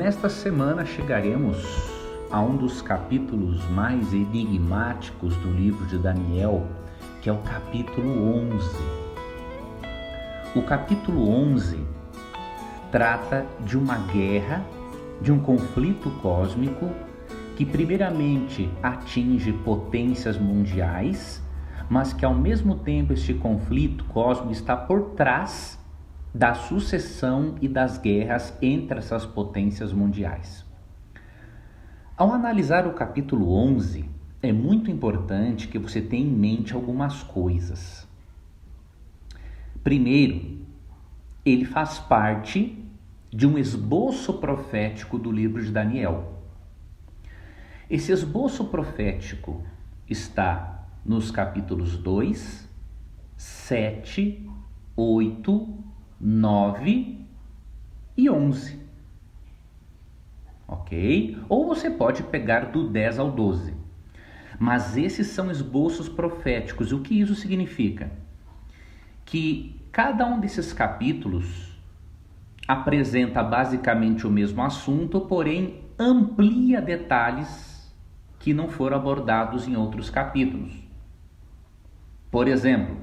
Nesta semana chegaremos a um dos capítulos mais enigmáticos do livro de Daniel, que é o capítulo 11. O capítulo 11 trata de uma guerra, de um conflito cósmico que primeiramente atinge potências mundiais, mas que ao mesmo tempo este conflito cósmico está por trás da sucessão e das guerras entre essas potências mundiais. Ao analisar o capítulo 11, é muito importante que você tenha em mente algumas coisas. Primeiro, ele faz parte de um esboço profético do livro de Daniel. Esse esboço profético está nos capítulos 2, 7, 8, 9 e 11. Ok? Ou você pode pegar do 10 ao 12. Mas esses são esboços proféticos. O que isso significa? Que cada um desses capítulos apresenta basicamente o mesmo assunto, porém amplia detalhes que não foram abordados em outros capítulos. Por exemplo,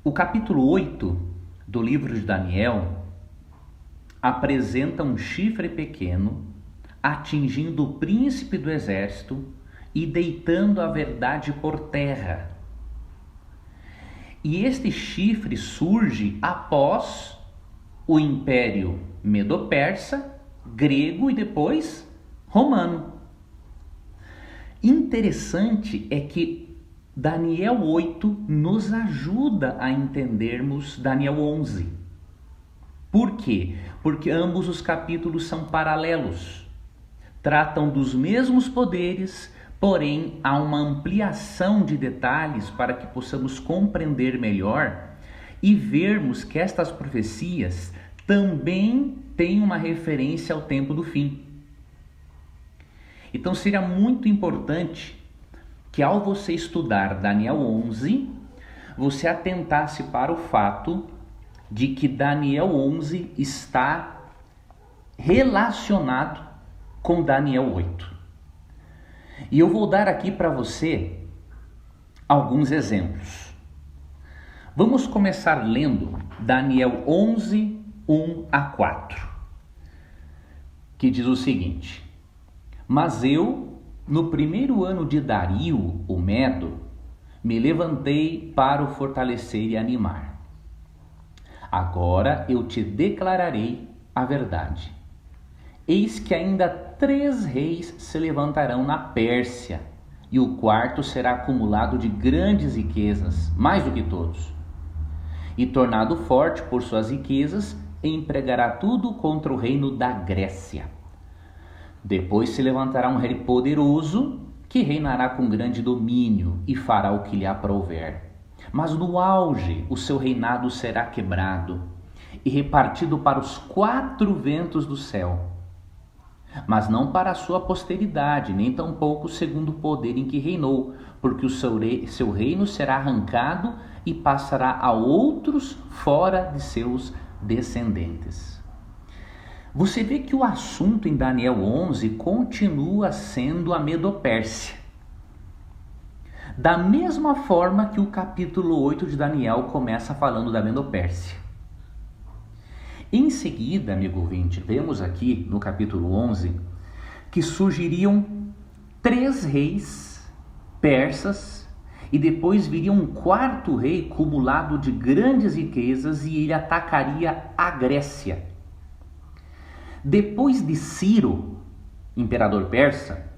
o capítulo 8 do livro de Daniel apresenta um chifre pequeno atingindo o príncipe do exército e deitando a verdade por terra. E este chifre surge após o Império Medo-Persa, grego e depois romano. Interessante é que Daniel 8 nos ajuda a entendermos Daniel 11. Por quê? Porque ambos os capítulos são paralelos. Tratam dos mesmos poderes, porém há uma ampliação de detalhes para que possamos compreender melhor e vermos que estas profecias também têm uma referência ao tempo do fim. Então seria muito importante que ao você estudar Daniel 11, você atentasse para o fato de que Daniel 11 está relacionado com Daniel 8. E eu vou dar aqui para você alguns exemplos. Vamos começar lendo Daniel 11, 1 a 4, que diz o seguinte: Mas eu, no primeiro ano de Dario, o Medo, me levantei para o fortalecer e animar. Agora eu te declararei a verdade. Eis que ainda 3 reis se levantarão na Pérsia, e o quarto será acumulado de grandes riquezas, mais do que todos. E tornado forte por suas riquezas, empregará tudo contra o reino da Grécia. Depois se levantará um rei poderoso que reinará com grande domínio e fará o que lhe aprouver. Mas no auge o seu reinado será quebrado e repartido para os 4 ventos do céu. Mas não para a sua posteridade, nem tampouco segundo o poder em que reinou, porque o seu reino será arrancado e passará a outros fora de seus descendentes. Você vê que o assunto em Daniel 11 continua sendo a Medo-Pérsia. Da mesma forma que o capítulo 8 de Daniel começa falando da Medo-Pérsia. Em seguida, amigo ouvinte, vemos aqui no capítulo 11 que surgiriam 3 reis persas e depois viria um 4º rei cumulado de grandes riquezas e ele atacaria a Grécia. Depois de Ciro, imperador persa,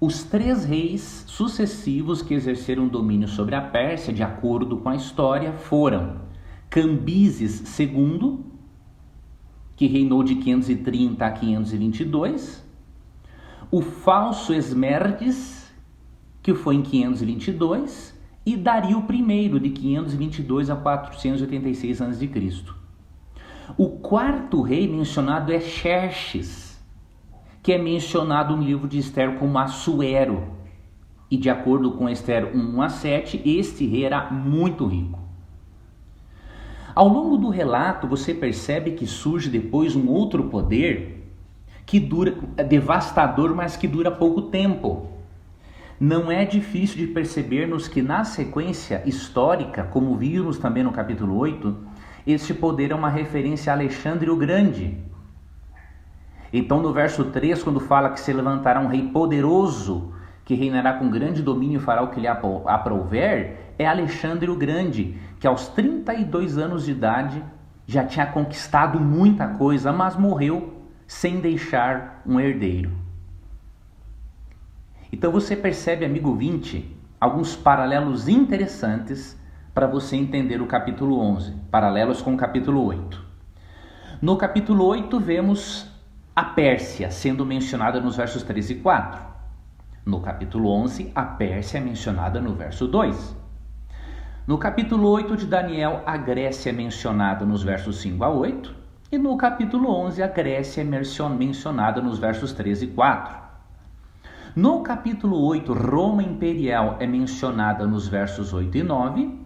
os 3 reis sucessivos que exerceram domínio sobre a Pérsia, de acordo com a história, foram Cambises II, que reinou de 530 a 522, o falso Esmerdes, que foi em 522, e Dario I, de 522 a 486 a.C. O 4º rei mencionado é Xerxes, que é mencionado no livro de Esther como Assuero. E de acordo com Esther 1 a 7, este rei era muito rico. Ao longo do relato, você percebe que surge depois um outro poder que dura, é devastador, mas que dura pouco tempo. Não é difícil de percebermos que na sequência histórica, como vimos também no capítulo 8, este poder é uma referência a Alexandre o Grande. Então no verso 3, quando fala que se levantará um rei poderoso, que reinará com grande domínio e fará o que lhe aprouver, é Alexandre o Grande, que aos 32 anos de idade já tinha conquistado muita coisa, mas morreu sem deixar um herdeiro. Então você percebe, amigo ouvinte, alguns paralelos interessantes para você entender o capítulo 11, paralelos com o capítulo 8. No capítulo 8 vemos a Pérsia sendo mencionada nos versos 3 e 4. No capítulo 11, a Pérsia é mencionada no verso 2. No capítulo 8 de Daniel, a Grécia é mencionada nos versos 5 a 8. E no capítulo 11, a Grécia é mencionada nos versos 3 e 4. No capítulo 8, Roma Imperial é mencionada nos versos 8 e 9.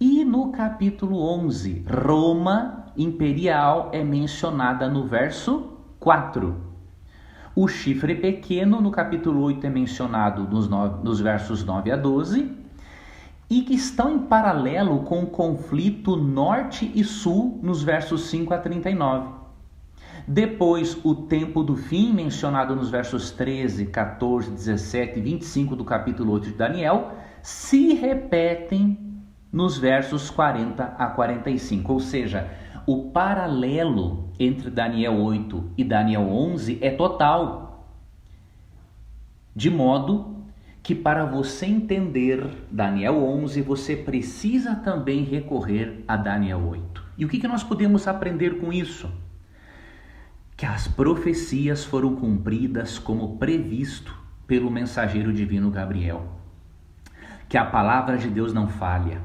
E no capítulo 11, Roma Imperial é mencionada no verso 4. O chifre pequeno no capítulo 8 é mencionado nos versos 9 a 12. E que estão em paralelo com o conflito norte e sul nos versos 5 a 39. Depois, o tempo do fim, mencionado nos versos 13, 14, 17 e 25 do capítulo 8 de Daniel, se repetem nos versos 40 a 45. Ou seja, o paralelo entre Daniel 8 e Daniel 11 é total. De modo que para você entender Daniel 11, você precisa também recorrer a Daniel 8. E o que nós podemos aprender com isso? Que as profecias foram cumpridas como previsto pelo mensageiro divino Gabriel. Que a palavra de Deus não falha.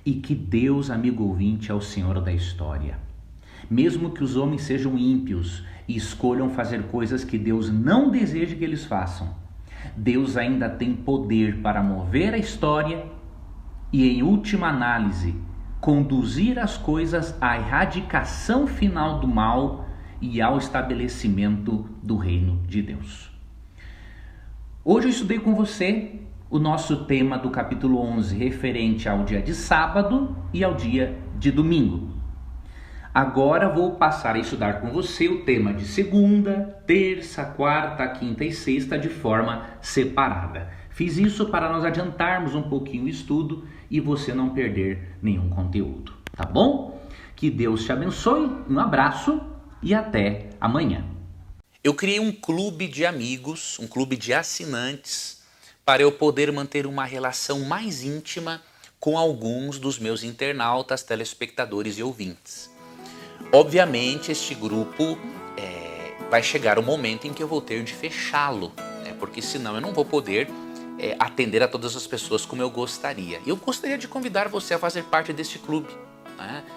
E que Deus, amigo ouvinte, é o Senhor da história. Mesmo que os homens sejam ímpios e escolham fazer coisas que Deus não deseja que eles façam, Deus ainda tem poder para mover a história e, em última análise, conduzir as coisas à erradicação final do mal e ao estabelecimento do reino de Deus. Hoje eu estudei com você o nosso tema do capítulo 11, referente ao dia de sábado e ao dia de domingo. Agora vou passar a estudar com você o tema de segunda, terça, quarta, quinta e sexta de forma separada. Fiz isso para nós adiantarmos um pouquinho o estudo e você não perder nenhum conteúdo, tá bom? Que Deus te abençoe, um abraço e até amanhã. Eu criei um clube de amigos, um clube de assinantes, para eu poder manter uma relação mais íntima com alguns dos meus internautas, telespectadores e ouvintes. Obviamente, este grupo vai chegar o momento em que eu vou ter de fechá-lo, porque senão eu não vou poder atender a todas as pessoas como eu gostaria. Eu gostaria de convidar você a fazer parte deste clube.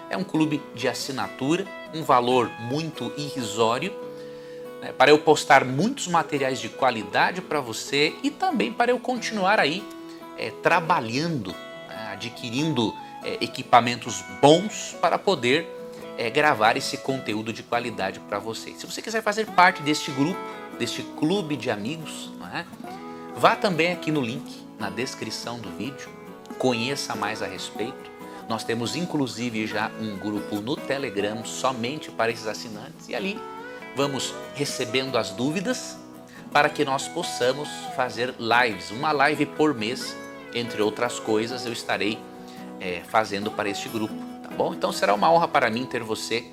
É um clube de assinatura, um valor muito irrisório, para eu postar muitos materiais de qualidade para você e também para eu continuar aí trabalhando, adquirindo equipamentos bons para poder gravar esse conteúdo de qualidade para você. Se você quiser fazer parte deste grupo, deste clube de amigos, vá também aqui no link na descrição do vídeo, conheça mais a respeito. Nós temos inclusive já um grupo no Telegram somente para esses assinantes e ali vamos recebendo as dúvidas para que nós possamos fazer lives, uma live por mês, entre outras coisas eu estarei fazendo para este grupo. Bom, então será uma honra para mim ter você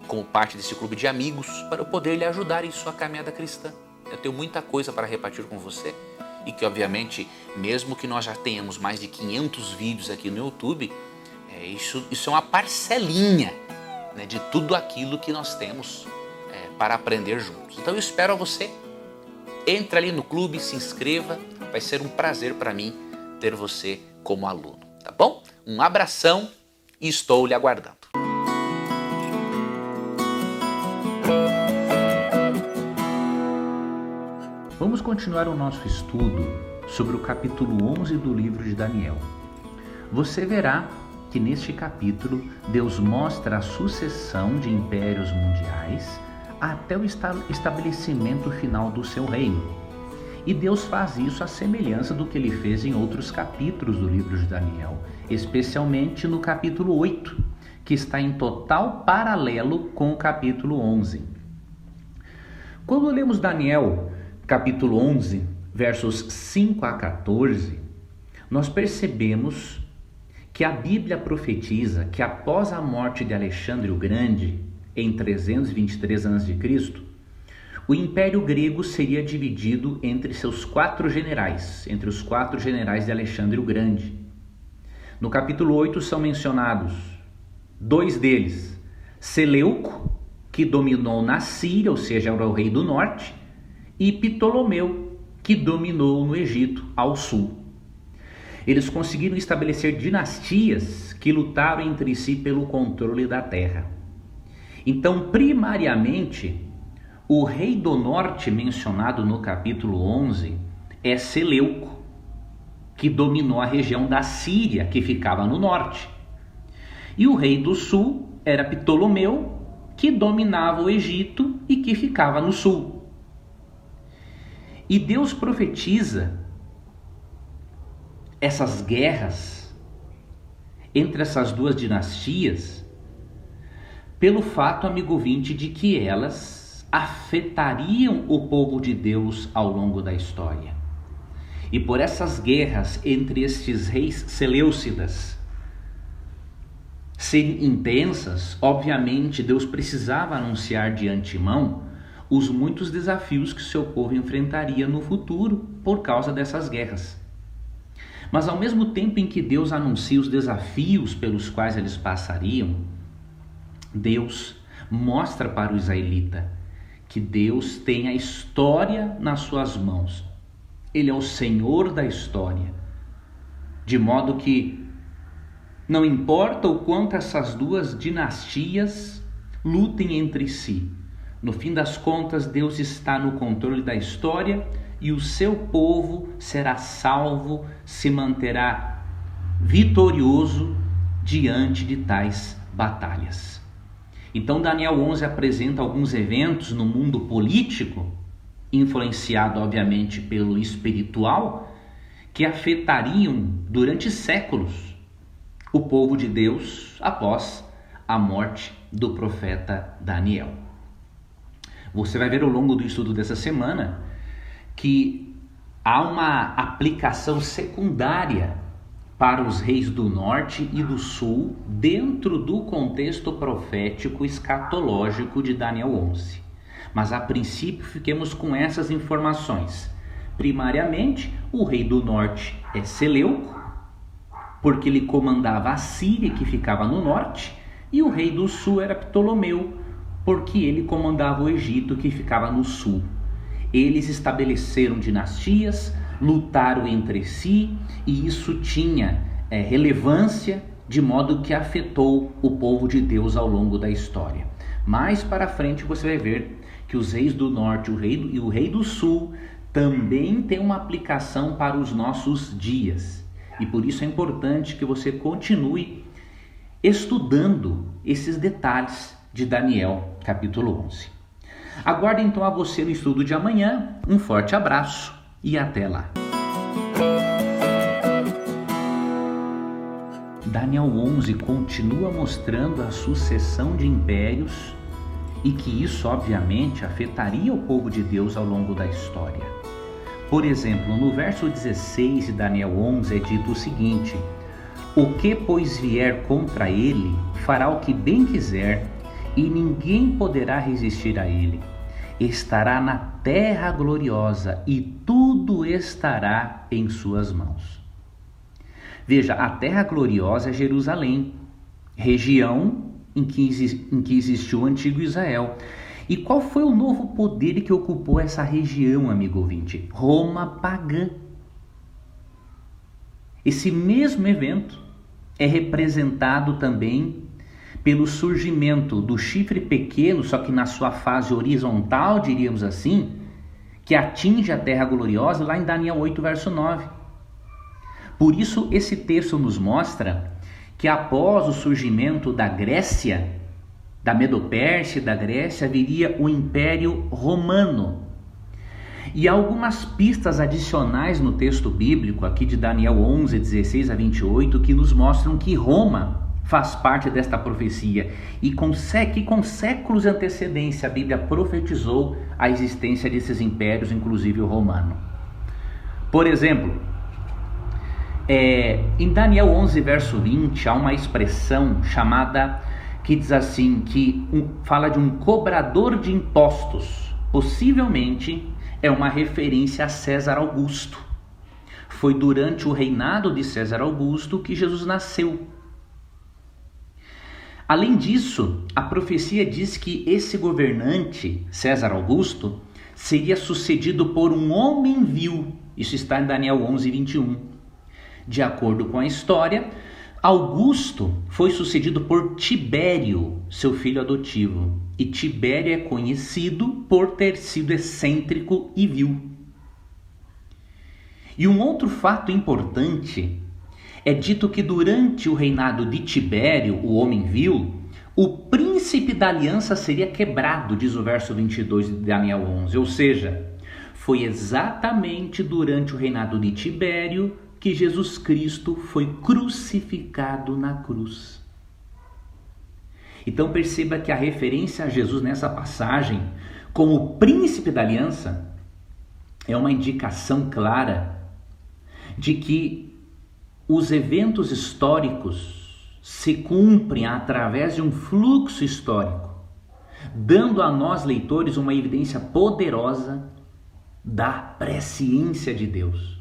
como parte desse clube de amigos para eu poder lhe ajudar em sua caminhada cristã. Eu tenho muita coisa para repartir com você e que obviamente, mesmo que nós já tenhamos mais de 500 vídeos aqui no YouTube, isso é uma parcelinha, de tudo aquilo que nós temos para aprender juntos. Então eu espero a você, entre ali no clube, se inscreva, vai ser um prazer para mim ter você como aluno, tá bom? Um abração. E estou lhe aguardando. Vamos continuar o nosso estudo sobre o capítulo 11 do livro de Daniel. Você verá que neste capítulo Deus mostra a sucessão de impérios mundiais, até o estabelecimento final do seu reino. E Deus faz isso à semelhança do que ele fez em outros capítulos do livro de Daniel, especialmente no capítulo 8, que está em total paralelo com o capítulo 11. Quando lemos Daniel, capítulo 11, versos 5 a 14, nós percebemos que a Bíblia profetiza que após a morte de Alexandre o Grande, em 323 a.C., o Império Grego seria dividido entre seus 4 generais, entre os 4 generais de Alexandre o Grande. No capítulo 8 são mencionados 2 deles, Seleuco, que dominou na Síria, ou seja, era o rei do norte, e Ptolomeu, que dominou no Egito, ao sul. Eles conseguiram estabelecer dinastias que lutaram entre si pelo controle da terra. Então, primariamente, o rei do norte mencionado no capítulo 11 é Seleuco, que dominou a região da Síria, que ficava no norte. E o rei do sul era Ptolomeu, que dominava o Egito e que ficava no sul. E Deus profetiza essas guerras entre essas 2 dinastias pelo fato, amigo ouvinte, de que elas afetariam o povo de Deus ao longo da história. E por essas guerras entre estes reis seleucidas serem intensas, obviamente Deus precisava anunciar de antemão os muitos desafios que seu povo enfrentaria no futuro por causa dessas guerras. Mas ao mesmo tempo em que Deus anuncia os desafios pelos quais eles passariam, Deus mostra para o israelita que Deus tem a história nas suas mãos. Ele é o Senhor da história. De modo que não importa o quanto essas 2 dinastias lutem entre si, no fim das contas Deus está no controle da história e o seu povo será salvo, se manterá vitorioso diante de tais batalhas. Então Daniel 11 apresenta alguns eventos no mundo político, influenciado obviamente pelo espiritual, que afetariam durante séculos o povo de Deus após a morte do profeta Daniel. Você vai ver ao longo do estudo dessa semana que há uma aplicação secundária para os reis do norte e do sul dentro do contexto profético escatológico de Daniel 11. Mas a princípio fiquemos com essas informações. Primariamente, o rei do norte é Seleuco, porque ele comandava a Síria, que ficava no norte, e o rei do sul era Ptolomeu, porque ele comandava o Egito, que ficava no sul. Eles estabeleceram dinastias, lutaram entre si, e isso tinha relevância, de modo que afetou o povo de Deus ao longo da história. Mais para frente você vai ver que os reis do norte e o rei do sul também tem uma aplicação para os nossos dias. E por isso é importante que você continue estudando esses detalhes de Daniel capítulo 11. Aguardo então a você no estudo de amanhã. Um forte abraço e até lá. Daniel 11 continua mostrando a sucessão de impérios e que isso obviamente afetaria o povo de Deus ao longo da história. Por exemplo, no verso 16 de Daniel 11 é dito o seguinte: o que pois vier contra ele fará o que bem quiser e ninguém poderá resistir a ele. Estará na terra gloriosa e tudo estará em suas mãos. Veja, a terra gloriosa é Jerusalém, região em que existiu o antigo Israel. E qual foi o novo poder que ocupou essa região, amigo ouvinte? Roma pagã. Esse mesmo evento é representado também pelo surgimento do chifre pequeno, só que na sua fase horizontal, diríamos assim, que atinge a terra gloriosa lá em Daniel 8, verso 9. Por isso, esse texto nos mostra que após o surgimento da Grécia, da Medopérsia e da Grécia, viria o Império Romano. E há algumas pistas adicionais no texto bíblico, aqui de Daniel 11, 16 a 28, que nos mostram que Roma faz parte desta profecia e que com séculos de antecedência a Bíblia profetizou a existência desses impérios, inclusive o romano. Por exemplo, em Daniel 11, verso 20, há uma expressão chamada, que diz assim, fala de um cobrador de impostos. Possivelmente é uma referência a César Augusto. Foi durante o reinado de César Augusto que Jesus nasceu. Além disso, a profecia diz que esse governante, César Augusto, seria sucedido por um homem vil. Isso está em Daniel 11, 21. De acordo com a história, Augusto foi sucedido por Tibério, seu filho adotivo. E Tibério é conhecido por ter sido excêntrico e vil. E um outro fato importante é dito que durante o reinado de Tibério, o homem vil, o príncipe da aliança seria quebrado, diz o verso 22 de Daniel 11. Ou seja, foi exatamente durante o reinado de Tibério que Jesus Cristo foi crucificado na cruz. Então perceba que a referência a Jesus nessa passagem, como príncipe da aliança, é uma indicação clara de que os eventos históricos se cumprem através de um fluxo histórico, dando a nós, leitores, uma evidência poderosa da presciência de Deus.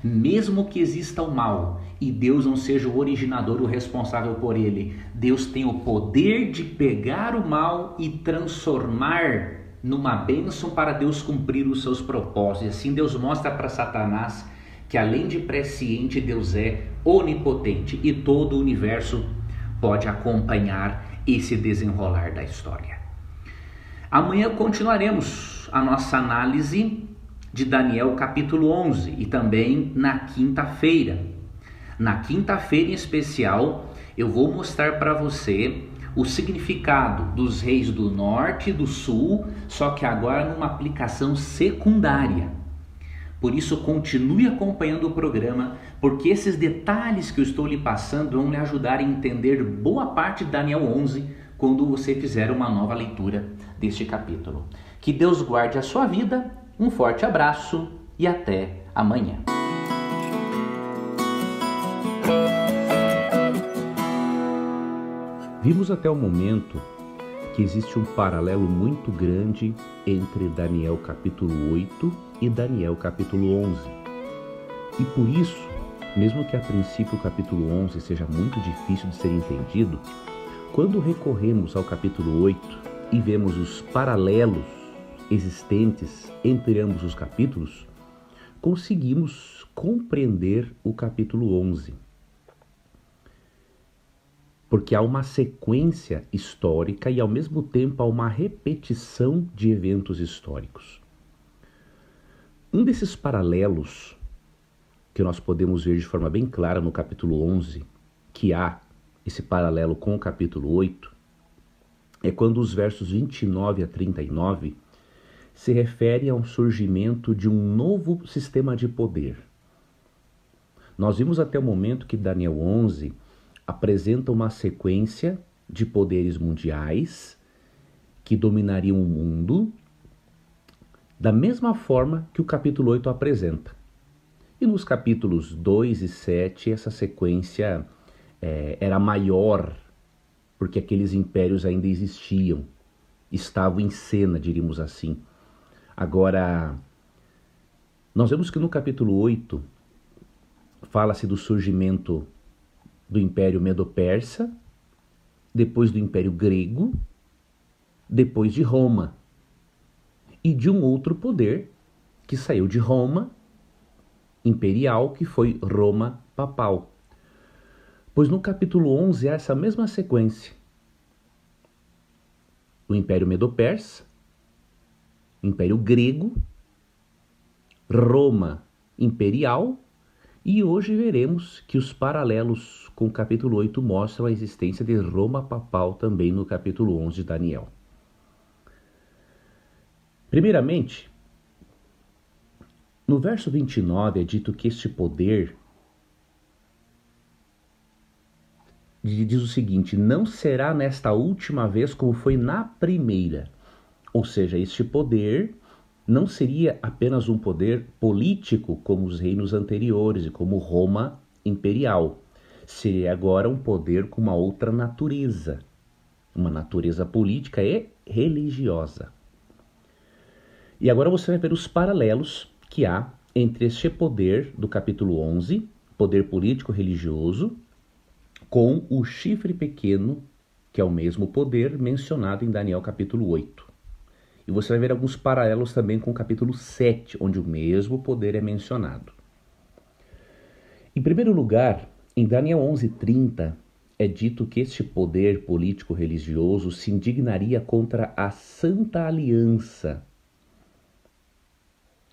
Mesmo que exista o mal e Deus não seja o originador, o responsável por ele, Deus tem o poder de pegar o mal e transformar numa bênção para Deus cumprir os seus propósitos. E assim Deus mostra para Satanás que além de presciente, Deus é onipotente e todo o universo pode acompanhar esse desenrolar da história. Amanhã continuaremos a nossa análise de Daniel capítulo 11 e também na quinta-feira. Na quinta-feira em especial, eu vou mostrar para você o significado dos reis do norte e do sul, só que agora numa aplicação secundária. Por isso, continue acompanhando o programa, porque esses detalhes que eu estou lhe passando vão lhe ajudar a entender boa parte de Daniel 11 quando você fizer uma nova leitura deste capítulo. Que Deus guarde a sua vida, um forte abraço e até amanhã. Vimos até o momento que existe um paralelo muito grande entre Daniel capítulo 8 e Daniel capítulo 11. E por isso, mesmo que a princípio o capítulo 11 seja muito difícil de ser entendido, quando recorremos ao capítulo 8 e vemos os paralelos existentes entre ambos os capítulos, conseguimos compreender o capítulo 11. Porque há uma sequência histórica e ao mesmo tempo há uma repetição de eventos históricos. Um desses paralelos que nós podemos ver de forma bem clara no capítulo 11, que há esse paralelo com o capítulo 8, é quando os versos 29 a 39 se referem ao surgimento de um novo sistema de poder. Nós vimos até o momento que Daniel 11 apresenta uma sequência de poderes mundiais que dominariam o mundo da mesma forma que o capítulo 8 apresenta. E nos capítulos 2 e 7 essa sequência era maior, porque aqueles impérios ainda existiam, estavam em cena, diríamos assim. Agora, nós vemos que no capítulo 8 fala-se do surgimento do Império Medo-Persa, depois do Império Grego, depois de Roma, e de um outro poder que saiu de Roma imperial, que foi Roma papal. Pois no capítulo 11 há essa mesma sequência. O Império Medo-Persa, Império Grego, Roma imperial E hoje veremos que os paralelos com o capítulo 8 mostram a existência de Roma papal também no capítulo 11 de Daniel. Primeiramente, no verso 29 é dito que este poder diz o seguinte: não será nesta última vez como foi na primeira. Ou seja, este poder não seria apenas um poder político como os reinos anteriores e como Roma imperial. Seria agora um poder com uma outra natureza, uma natureza política e religiosa. E agora você vai ver os paralelos que há entre este poder do capítulo 11, poder político-religioso, com o chifre pequeno, que é o mesmo poder mencionado em Daniel capítulo 8. E você vai ver alguns paralelos também com o capítulo 7, onde o mesmo poder é mencionado. Em primeiro lugar, em Daniel 11:30, é dito que este poder político-religioso se indignaria contra a Santa Aliança.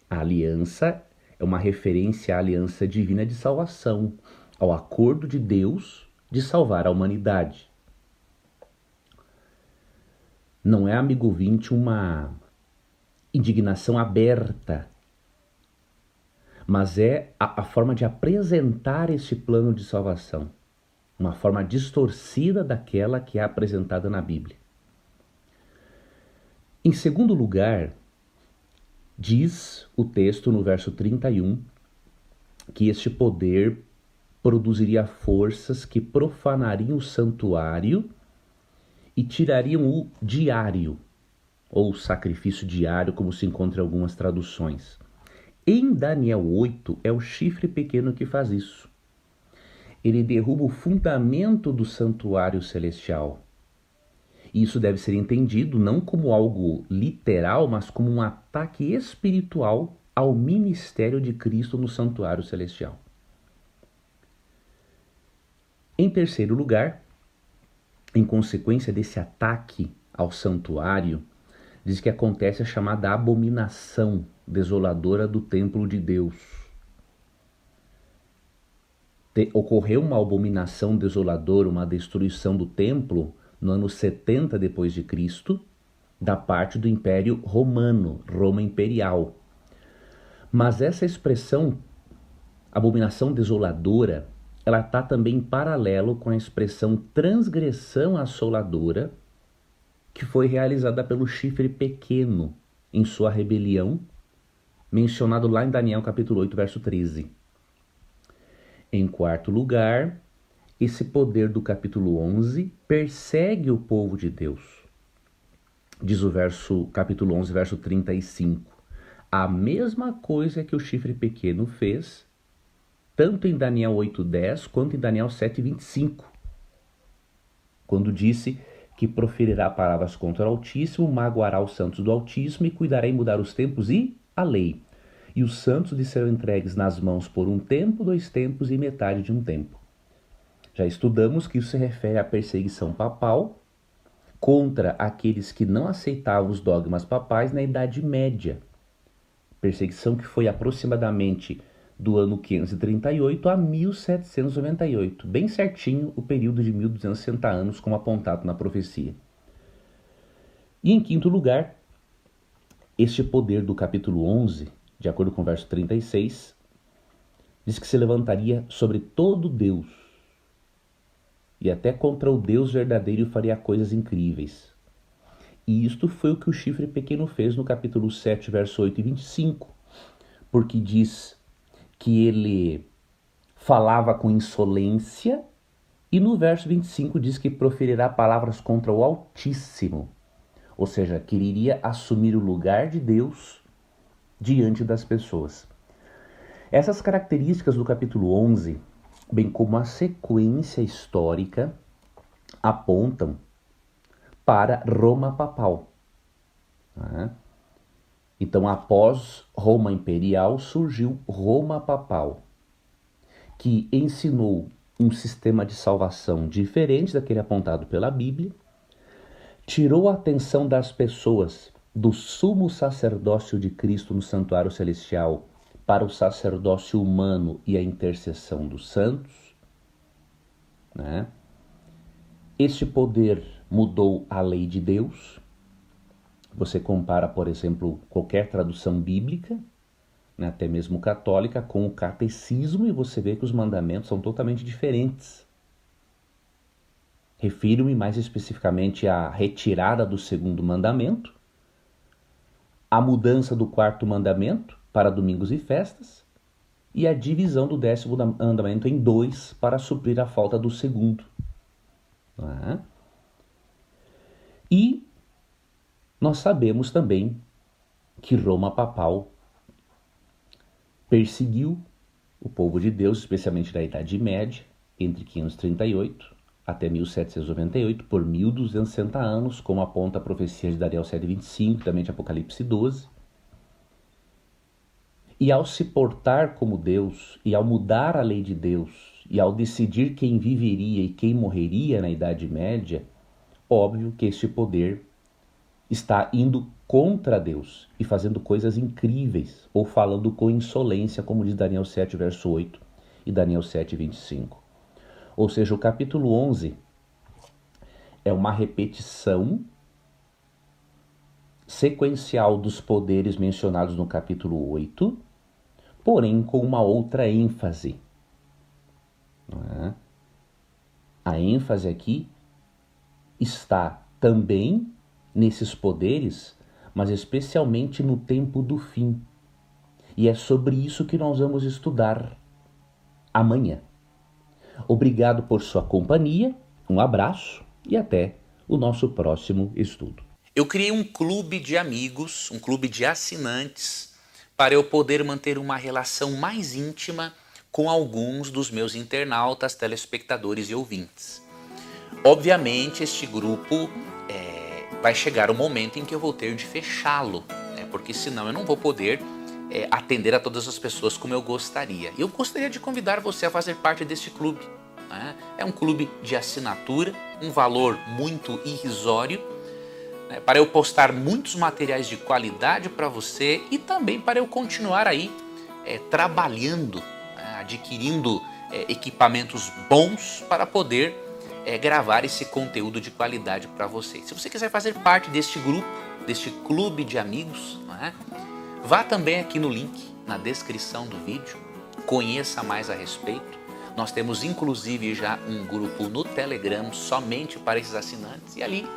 A aliança é uma referência à aliança divina de salvação, ao acordo de Deus de salvar a humanidade. Não é, amigo ouvinte, uma indignação aberta, mas é a forma de apresentar esse plano de salvação, uma forma distorcida daquela que é apresentada na Bíblia. Em segundo lugar, diz o texto no verso 31 que este poder produziria forças que profanariam o santuário e tirariam o diário, ou sacrifício diário, como se encontra em algumas traduções. Em Daniel 8, é o chifre pequeno que faz isso. Ele derruba o fundamento do santuário celestial. Isso deve ser entendido não como algo literal, mas como um ataque espiritual ao ministério de Cristo no santuário celestial. Em terceiro lugar, em consequência desse ataque ao santuário, diz que acontece a chamada abominação desoladora do templo de Deus. Ocorreu uma abominação desoladora, uma destruição do templo no ano 70 depois de Cristo, da parte do Império Romano, Roma Imperial. Mas essa expressão, abominação desoladora, ela está também em paralelo com a expressão transgressão assoladora, que foi realizada pelo chifre pequeno em sua rebelião, mencionado lá em Daniel capítulo 8, verso 13. Em quarto lugar, esse poder do capítulo 11 persegue o povo de Deus. Diz o capítulo 11, verso 35. A mesma coisa que o chifre pequeno fez, tanto em Daniel 8:10 quanto em Daniel 7:25, quando disse que proferirá palavras contra o Altíssimo, magoará os santos do Altíssimo e cuidará em mudar os tempos e a lei. E os santos lhe serão entregues nas mãos por um tempo, 2 tempos e metade de um tempo. Já estudamos que isso se refere à perseguição papal contra aqueles que não aceitavam os dogmas papais na Idade Média. Perseguição que foi aproximadamente do ano 538 a 1798, bem certinho o período de 1260 anos, como apontado na profecia. E em quinto lugar, este poder do capítulo 11, de acordo com o verso 36, diz que se levantaria sobre todo Deus, e até contra o Deus verdadeiro faria coisas incríveis. E isto foi o que o chifre pequeno fez no capítulo 7, verso 8 e 25, porque diz que ele falava com insolência, e no verso 25 diz que proferirá palavras contra o Altíssimo, ou seja, que iria assumir o lugar de Deus diante das pessoas. Essas características do capítulo 11, bem como a sequência histórica, apontam para Roma papal. Então, após Roma imperial, surgiu Roma papal, que ensinou um sistema de salvação diferente daquele apontado pela Bíblia, tirou a atenção das pessoas do sumo sacerdócio de Cristo no santuário celestial para o sacerdócio humano e a intercessão dos santos, né? Este poder mudou a lei de Deus. Você compara, por exemplo, qualquer tradução bíblica, né, até mesmo católica, com o catecismo, e você vê que os mandamentos são totalmente diferentes. Refiro-me mais especificamente à retirada do segundo mandamento, a mudança do quarto mandamento para domingos e festas, e a divisão do 10º mandamento em 2 para suprir a falta do segundo. Né? E nós sabemos também que Roma Papal perseguiu o povo de Deus, especialmente na Idade Média, entre 538 até 1798, por 1260 anos, como aponta a profecia de Daniel 7:25, também de Apocalipse 12. E ao se portar como Deus, e ao mudar a lei de Deus, e ao decidir quem viveria e quem morreria na Idade Média, óbvio que este poder está indo contra Deus e fazendo coisas incríveis, ou falando com insolência, como diz Daniel 7, verso 8 e Daniel 7:25. Ou seja, o capítulo 11 é uma repetição sequencial dos poderes mencionados no capítulo 8, porém com uma outra ênfase. Não é? A ênfase aqui está também nesses poderes, mas especialmente no tempo do fim. E é sobre isso que nós vamos estudar amanhã. Obrigado por sua companhia, um abraço e até o nosso próximo estudo. Eu criei um clube de amigos, um clube de assinantes, para eu poder manter uma relação mais íntima com alguns dos meus internautas, telespectadores e ouvintes. Obviamente, este grupo vai chegar o momento em que eu vou ter de fechá-lo, né? Porque senão eu não vou poder atender a todas as pessoas como eu gostaria. Eu gostaria de convidar você a fazer parte deste clube. Né? É um clube de assinatura, um valor muito irrisório, né? Para eu postar muitos materiais de qualidade para você e também para eu continuar aí trabalhando, né? Adquirindo equipamentos bons para poder gravar esse conteúdo de qualidade para você. Se você quiser fazer parte deste grupo, deste clube de amigos, né? Vá também aqui no link, na descrição do vídeo, conheça mais a respeito. Nós temos inclusive já um grupo no Telegram somente para esses assinantes e ali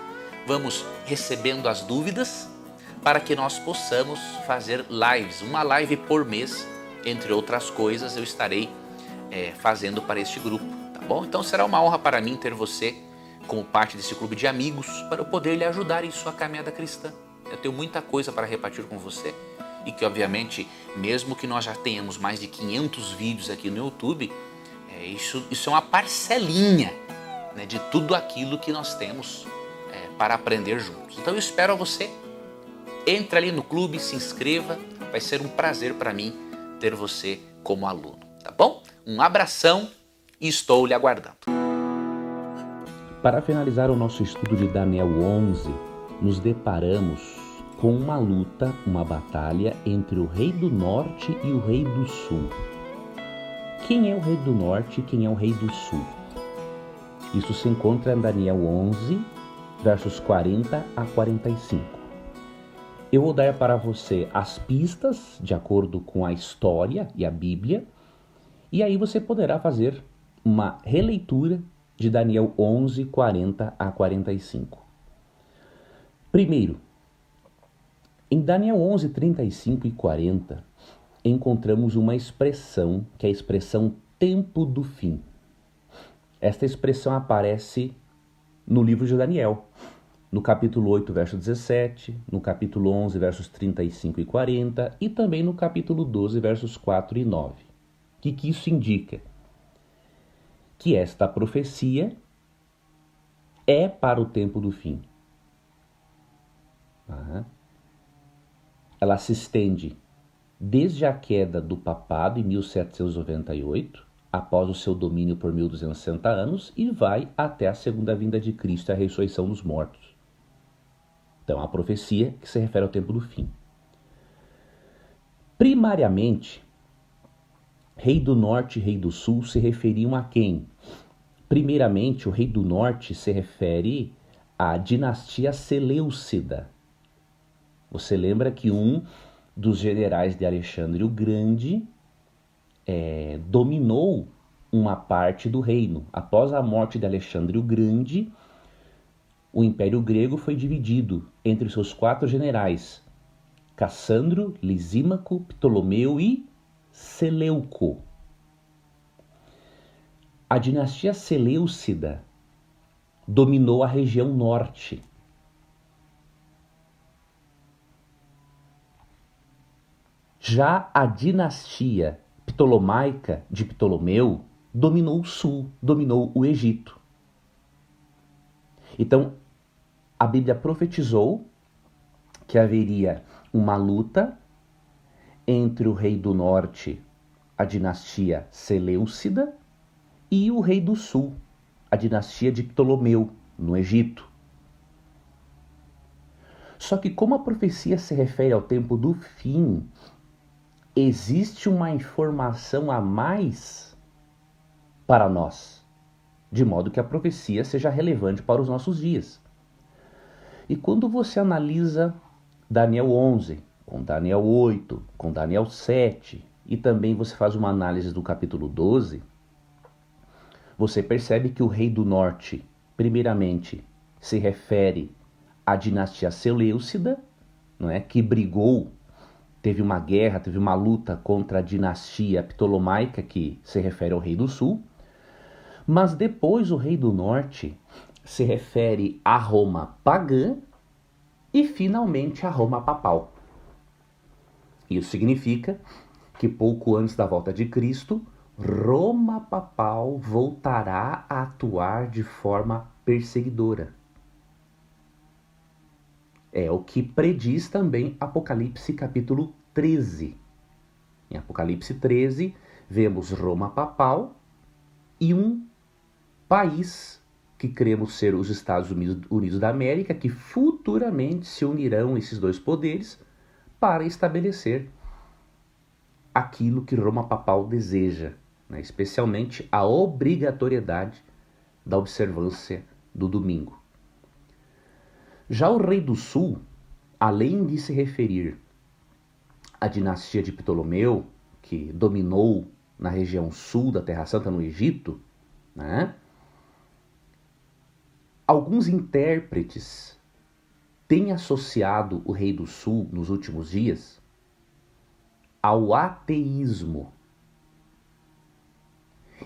vamos recebendo as dúvidas para que nós possamos fazer lives, uma live por mês, entre outras coisas eu estarei fazendo para este grupo, tá bom? Então será uma honra para mim ter você como parte desse clube de amigos para eu poder lhe ajudar em sua caminhada cristã. Eu tenho muita coisa para repartir com você. E que obviamente, mesmo que nós já tenhamos mais de 500 vídeos aqui no YouTube, isso é uma parcelinha, né, de tudo aquilo que nós temos para aprender juntos. Então eu espero você, entre ali no clube, se inscreva, vai ser um prazer para mim ter você como aluno, tá bom? Um abração e estou lhe aguardando. Para finalizar o nosso estudo de Daniel 11, nos deparamos com uma luta, uma batalha entre o rei do norte e o rei do sul. Quem é o rei do norte e quem é o rei do sul? Isso se encontra em Daniel 11, versos 40 a 45. Eu vou dar para você as pistas de acordo com a história e a Bíblia, e aí você poderá fazer uma releitura de Daniel 11, 40 a 45. Primeiro, em Daniel 11, 35 e 40, encontramos uma expressão, que é a expressão tempo do fim. Esta expressão aparece no livro de Daniel, no capítulo 8, verso 17, no capítulo 11, versos 35 e 40, e também no capítulo 12, versos 4 e 9. O que isso indica? Que esta profecia é para o tempo do fim. Ela se estende desde a queda do papado em 1798, após o seu domínio por 1260 anos, e vai até a segunda vinda de Cristo e a ressurreição dos mortos. Então, a profecia que se refere ao tempo do fim. Primariamente, Rei do Norte e Rei do Sul se referiam a quem? Primeiramente, o Rei do Norte se refere à dinastia Seleucida. Você lembra que um dos generais de Alexandre o Grande dominou uma parte do reino. Após a morte de Alexandre o Grande, o Império Grego foi dividido entre seus 4 generais: Cassandro, Lisímaco, Ptolomeu e Seleuco. A dinastia Seleucida dominou a região norte. Já a dinastia ptolomaica de Ptolomeu dominou o sul, dominou o Egito. Então, a Bíblia profetizou que haveria uma luta entre o rei do norte, a dinastia Seleucida, e o rei do sul, a dinastia de Ptolomeu, no Egito. Só que como a profecia se refere ao tempo do fim, existe uma informação a mais para nós, de modo que a profecia seja relevante para os nossos dias. E quando você analisa Daniel 11, com Daniel 8, com Daniel 7, e também você faz uma análise do capítulo 12, você percebe que o rei do norte, primeiramente, se refere à dinastia Seleucida, não é? Que brigou, teve uma guerra, teve uma luta contra a dinastia ptolomaica, que se refere ao rei do sul. Mas depois o rei do norte se refere a Roma pagã e finalmente a Roma papal. Isso significa que pouco antes da volta de Cristo, Roma papal voltará a atuar de forma perseguidora. É o que prediz também Apocalipse capítulo 13. Em Apocalipse 13, vemos Roma papal e um país que cremos ser os Estados Unidos da América, que futuramente se unirão esses dois poderes para estabelecer aquilo que Roma papal deseja, né? Especialmente a obrigatoriedade da observância do domingo. Já o rei do sul, além de se referir à dinastia de Ptolomeu, que dominou na região sul da Terra Santa, no Egito, né? Alguns intérpretes têm associado o rei do sul nos últimos dias ao ateísmo.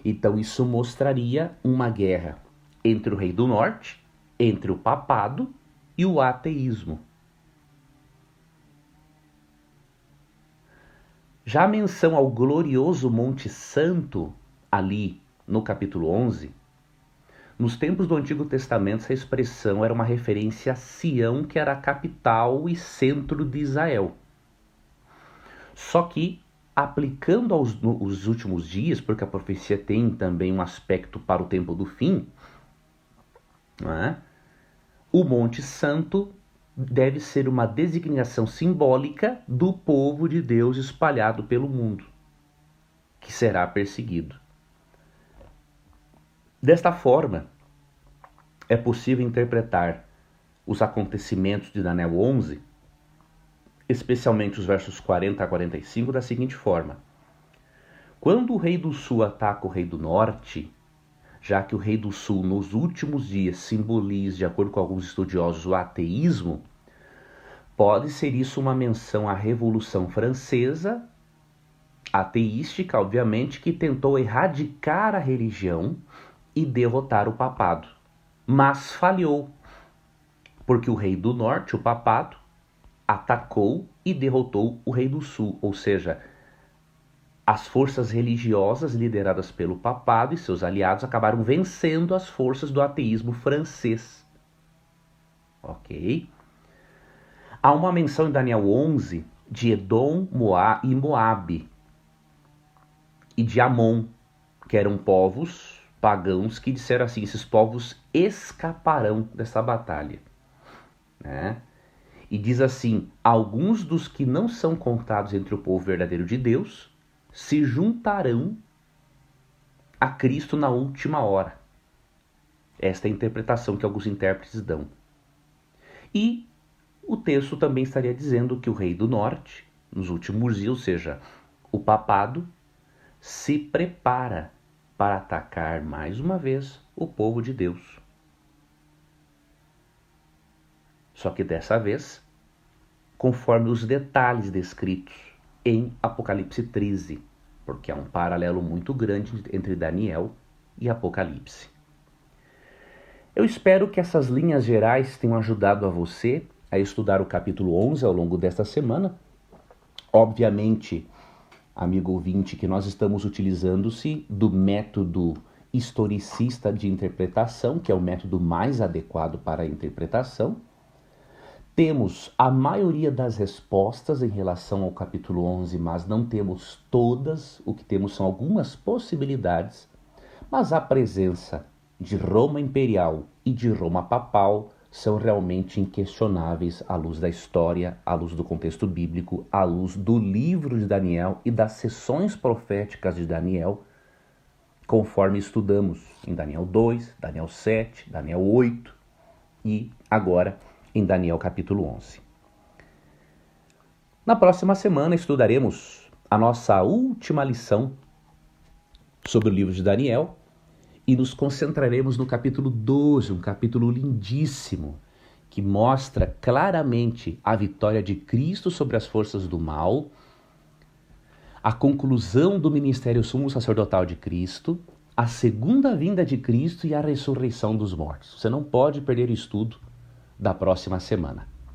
Então isso mostraria uma guerra entre o rei do norte, entre o papado e o ateísmo. Já a menção ao glorioso Monte Santo, ali no capítulo 11, nos tempos do Antigo Testamento essa expressão era uma referência a Sião, que era a capital e centro de Israel. Só que, aplicando aos últimos dias, porque a profecia tem também um aspecto para o tempo do fim, né? O Monte Santo deve ser uma designação simbólica do povo de Deus espalhado pelo mundo, que será perseguido. Desta forma, é possível interpretar os acontecimentos de Daniel 11, especialmente os versos 40 a 45, da seguinte forma: quando o rei do sul ataca o rei do norte, já que o rei do sul nos últimos dias simboliza, de acordo com alguns estudiosos, o ateísmo, pode ser isso uma menção à Revolução Francesa, ateística, obviamente, que tentou erradicar a religião e derrotar o papado, mas falhou, porque o rei do norte, o papado, atacou e derrotou o rei do sul, ou seja, as forças religiosas lideradas pelo papado e seus aliados acabaram vencendo as forças do ateísmo francês. Ok? Há uma menção em Daniel 11 de Edom, e Moabe e de Amon, que eram povos pagãos que disseram assim: esses povos escaparão dessa batalha, né? E diz assim: alguns dos que não são contados entre o povo verdadeiro de Deus se juntarão a Cristo na última hora. Esta é a interpretação que alguns intérpretes dão. E o texto também estaria dizendo que o rei do norte, nos últimos dias, ou seja, o papado, se prepara para atacar mais uma vez o povo de Deus. Só que dessa vez, conforme os detalhes descritos em Apocalipse 13, porque há um paralelo muito grande entre Daniel e Apocalipse. Eu espero que essas linhas gerais tenham ajudado a você a estudar o capítulo 11 ao longo desta semana. Obviamente, amigo ouvinte, que nós estamos utilizando-se do método historicista de interpretação, que é o método mais adequado para a interpretação. Temos a maioria das respostas em relação ao capítulo 11, mas não temos todas. O que temos são algumas possibilidades, mas a presença de Roma Imperial e de Roma Papal são realmente inquestionáveis à luz da história, à luz do contexto bíblico, à luz do livro de Daniel e das sessões proféticas de Daniel, conforme estudamos em Daniel 2, Daniel 7, Daniel 8 e agora em Daniel capítulo 11. Na próxima semana estudaremos a nossa última lição sobre o livro de Daniel e nos concentraremos no capítulo 12, um capítulo lindíssimo, que mostra claramente a vitória de Cristo sobre as forças do mal, a conclusão do ministério sumo sacerdotal de Cristo, a segunda vinda de Cristo e a ressurreição dos mortos. Você não pode perder o estudo da próxima semana.